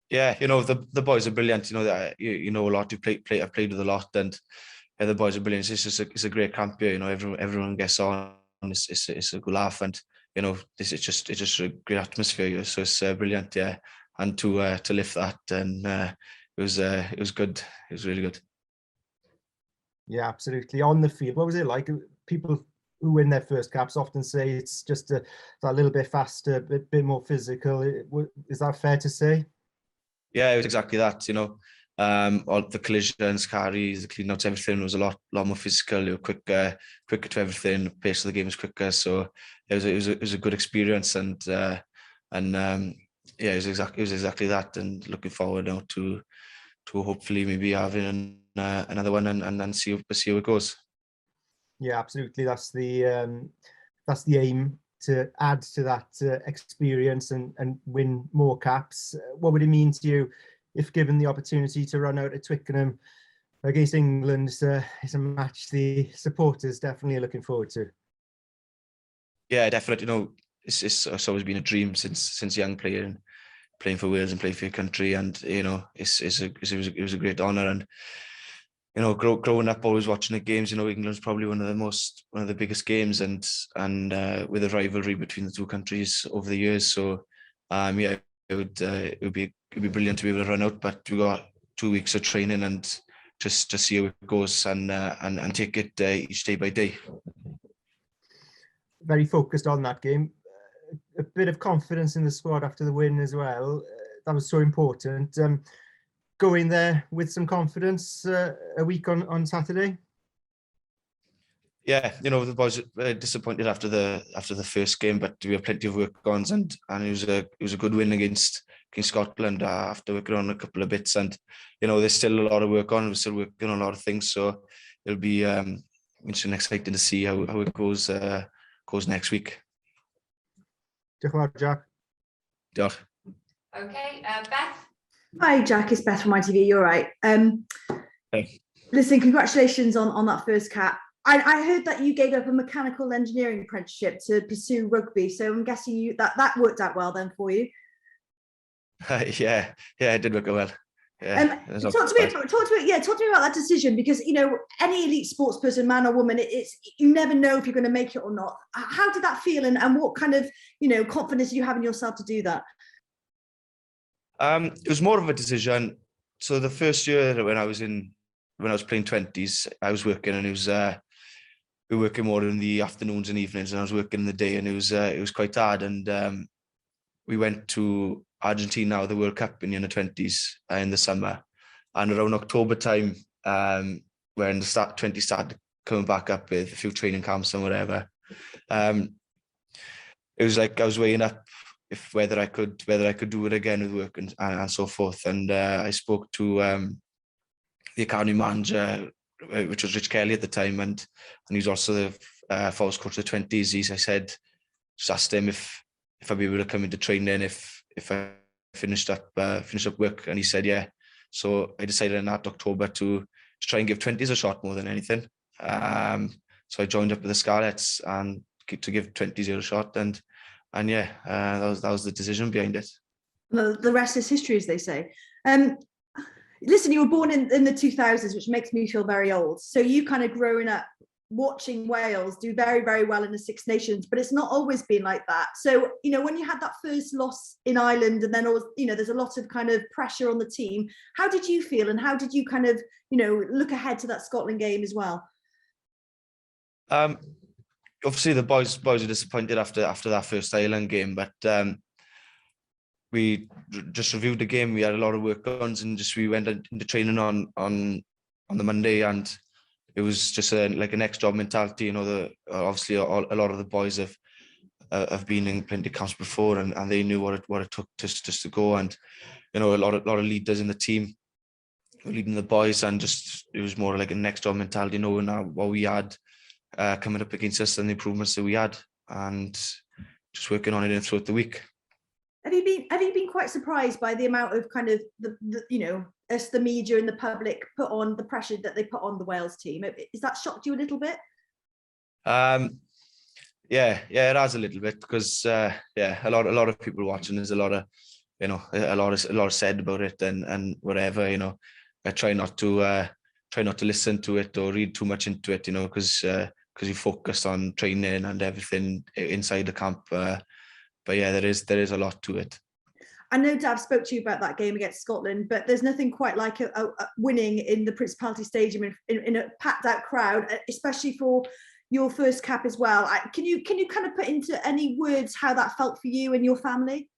Yeah, the boys are brilliant. That you know a lot. I've played with a lot, and yeah, the boys are brilliant. It's a great camp here. Everyone gets on. It's a good laugh, and it's just a great atmosphere here. So it's brilliant, yeah. And to lift that, and it was good. It was really good. Yeah, absolutely. On the field, what was it like? People who win their first caps often say it's just that little bit faster, bit more physical. Is that fair to say? Yeah, it was exactly that. All the collisions, carries, the clean outs, everything was a lot more physical. You were quicker to everything. The pace of the game was quicker, so it was a good experience, and yeah, it was exactly that. And looking forward now to hopefully maybe having another one and see how it goes. Yeah, absolutely. That's the aim, to add to that experience and win more caps. What would it mean to you if given the opportunity to run out at Twickenham against England? It's a match the supporters definitely are looking forward to. Yeah, definitely. It's always been a dream since young, playing for Wales and playing for your country, and it was a great honour. And growing up, always watching the games. England's probably one of the biggest games, and with a rivalry between the two countries over the years. So, yeah, it would be brilliant to be able to run out, but we got 2 weeks of training and just to see how it goes, and take it each day by day. Very focused on that game. A bit of confidence in the squad after the win as well. That was so important. Going there with some confidence a week on Saturday. Yeah, the boys were disappointed after the first game, but we have plenty of work on, and it was a good win against Scotland after working on a couple of bits, and there's still a lot of work on. We're still working on a lot of things, so it'll be interesting, exciting to see how it goes next week. Diolch, Jac. Diolch. Okay, Beth. Hi, Jac. It's Beth from ITV. You're right. Hey. Listen, congratulations on that first cap. I heard that you gave up a mechanical engineering apprenticeship to pursue rugby, so I'm guessing that worked out well then for you. Yeah, it did work out well. Yeah, talk to me about that decision, because any elite sports person, man or woman, you never know if you're going to make it or not. How did that feel, and what kind of confidence do you have in yourself to do that? It was more of a decision. So the first year when I was playing 20s, I was working, and it was we were working more in the afternoons and evenings, and I was working in the day, and it was quite hard. And we went to Argentina, the World Cup in the under-20s in the summer, and around October time, when the 20 started coming back up with a few training camps and whatever, it was like I was weighing up whether I could do it again with work and so forth. And I spoke to the academy manager, which was Rich Kelly at the time, and he's also the forwards coach of the 20s. I said, just asked him if I'd be able to come into training if I finished up work, and he said yeah. So I decided in that October to try and give 20s a shot more than anything. So I joined up with the Scarlets and to give 20s a shot, and yeah, that was the decision behind it. The rest is history, as they say. Listen, you were born in the 2000s, which makes me feel very old. So you kind of growing up watching Wales do very, very well in the Six Nations, but it's not always been like that. So, when you had that first loss in Ireland, and then, there's a lot of kind of pressure on the team, how did you feel, and how did you kind of, look ahead to that Scotland game as well? Obviously the boys were disappointed after that first Ireland game, but we just reviewed the game. We had a lot of work on, and we went into training on the Monday, and it was just like a next job mentality. Obviously a lot of the boys have been in plenty of camps before, and they knew what it took just to go. And a lot of leaders in the team were leading the boys, and it was more like a next job mentality, knowing what we had coming up against us and the improvements that we had, and just working on it throughout the week. Have you been quite surprised by the amount of kind of as the media and the public put on the pressure that they put on the Wales team? Has that shocked you a little bit? Yeah, it has a little bit, because a lot of people watching. There's a lot of you know, a lot is said about it and whatever, you know. I try not to listen to it or read too much into it, you know, because you focus on training and everything inside the camp. But yeah, there is a lot to it. I know Dav spoke to you about that game against Scotland, but there's nothing quite like a winning in the Principality Stadium in a packed out crowd, especially for your first cap as well. Can you kind of put into any words how that felt for you and your family?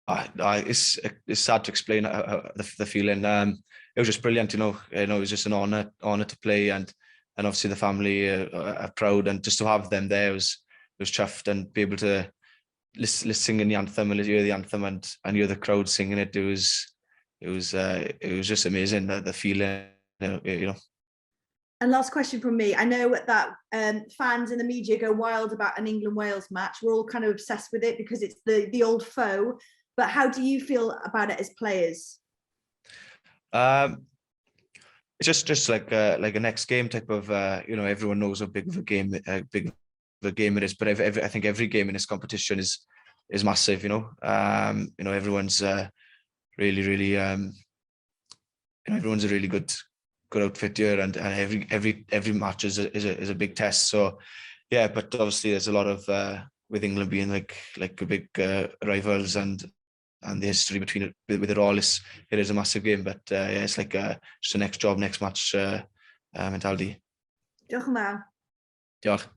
It's sad to explain the feeling. It was just brilliant, you know. It was just an honor to play, and obviously the family are proud, and just to have them there was chuffed, and be able to listen singing the anthem and hear the anthem and hear the crowd singing it. It was just amazing, the feeling, you know. And last question from me. I know that fans in the media go wild about an England-Wales match. We're all kind of obsessed with it because it's the old foe. But how do you feel about it as players? It's just like a next game type of, you know, everyone knows how big of a game it is, but I think every game in this competition is massive, you know. You know, everyone's really, you know, everyone's a really good outfit here, and every match is a big test. So yeah, but obviously there's a lot of with England being like a big rivals, and the history between it with it all, it is a massive game. But yeah, it's like just a next job, next match mentality. Diolch yn fawr. Diolch.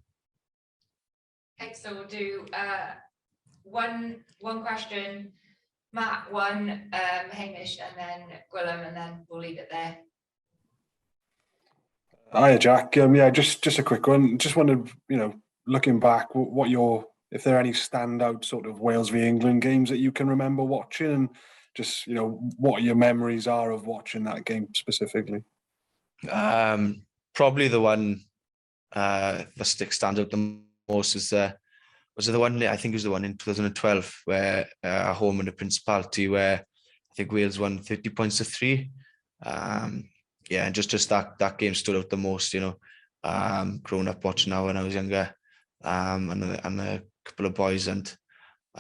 Okay, so we'll do one question, Matt, one, Hamish, and then Gwilym, and then we'll leave it there. Hiya, Jack. Yeah, just a quick one. Just wondered, you know, looking back, if there are any standout sort of Wales v England games that you can remember watching, and just, you know, what your memories are of watching that game specifically. Probably the one that stands out the most was it the one, I think it was the one in 2012 where at home in the Principality, where I think Wales won 30 points to 3. Yeah, and just that game stood out the most, you know. Growing up watching that when I was younger, and a couple of boys, and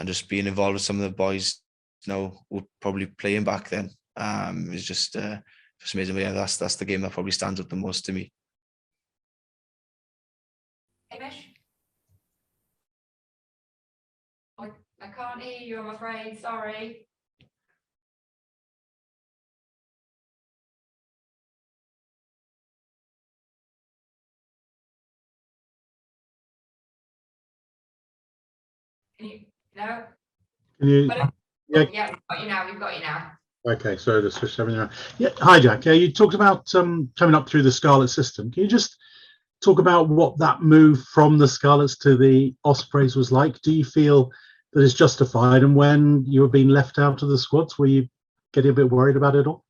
just being involved with some of the boys, you know, who were probably playing back then. It was just amazing. But yeah, that's the game that probably stands out the most to me. Hamish? I can't hear you, I'm afraid. Sorry. No? Yeah. Yeah, we've got you now. Okay, so to switch everything around. Yeah, hi Jack. Yeah, you talked about coming up through the Scarlet system. Can you just talk about what that move from the Scarlets to the Ospreys was like? Do you feel that it's justified? And when you were being left out of the squads, were you getting a bit worried about it all?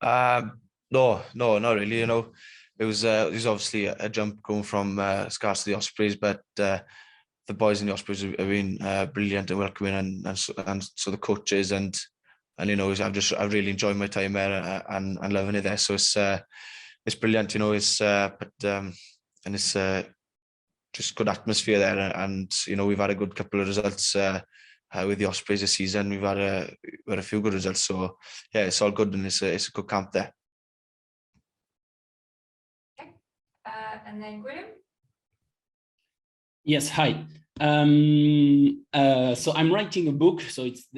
No, not really. You know, it was obviously a jump going from Scarlets to the Ospreys, but the boys in the Ospreys have been brilliant and welcoming, and so the coaches and you know, I've really enjoyed my time there and loving it there. So it's brilliant, you know. And it's just good atmosphere there, and you know, we've had a good couple of results with the Ospreys this season. We've had a few good results, so yeah, it's all good, and it's a good camp there. Okay, and then Gwilym. Yes, hi. So I'm writing a book, so it's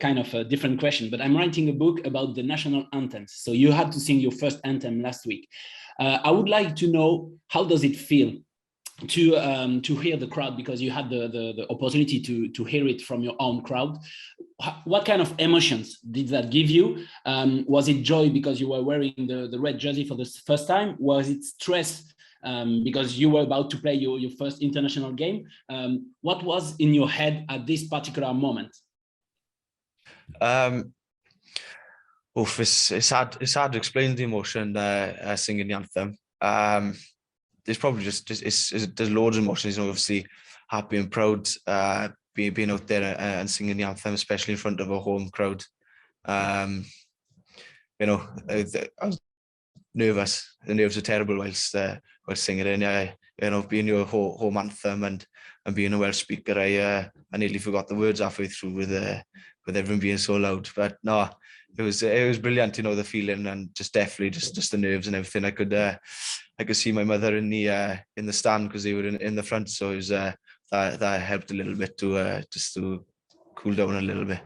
kind of a different question, but I'm writing a book about the national anthems. So you had to sing your first anthem last week. I would like to know, how does it feel to hear the crowd, because you had the opportunity to hear it from your own crowd? What kind of emotions did that give you? Was it joy because you were wearing the red jersey for the first time? Was it stress because you were about to play your first international game? What was in your head at this particular moment? It's hard to explain the emotion singing the anthem. There's probably there's loads of emotions, you know, obviously happy and proud, being out there and singing the anthem, especially in front of a home crowd. You know, I was nervous. The nerves were terrible whilst singing it, and you know, being your home anthem and being a Welsh speaker, I nearly forgot the words halfway through with everyone being so loud. But no, it was brilliant, you know, the feeling, and just definitely just the nerves and everything. I could see my mother in the stand because they were in the front, so it was that helped a little bit to just to cool down a little bit.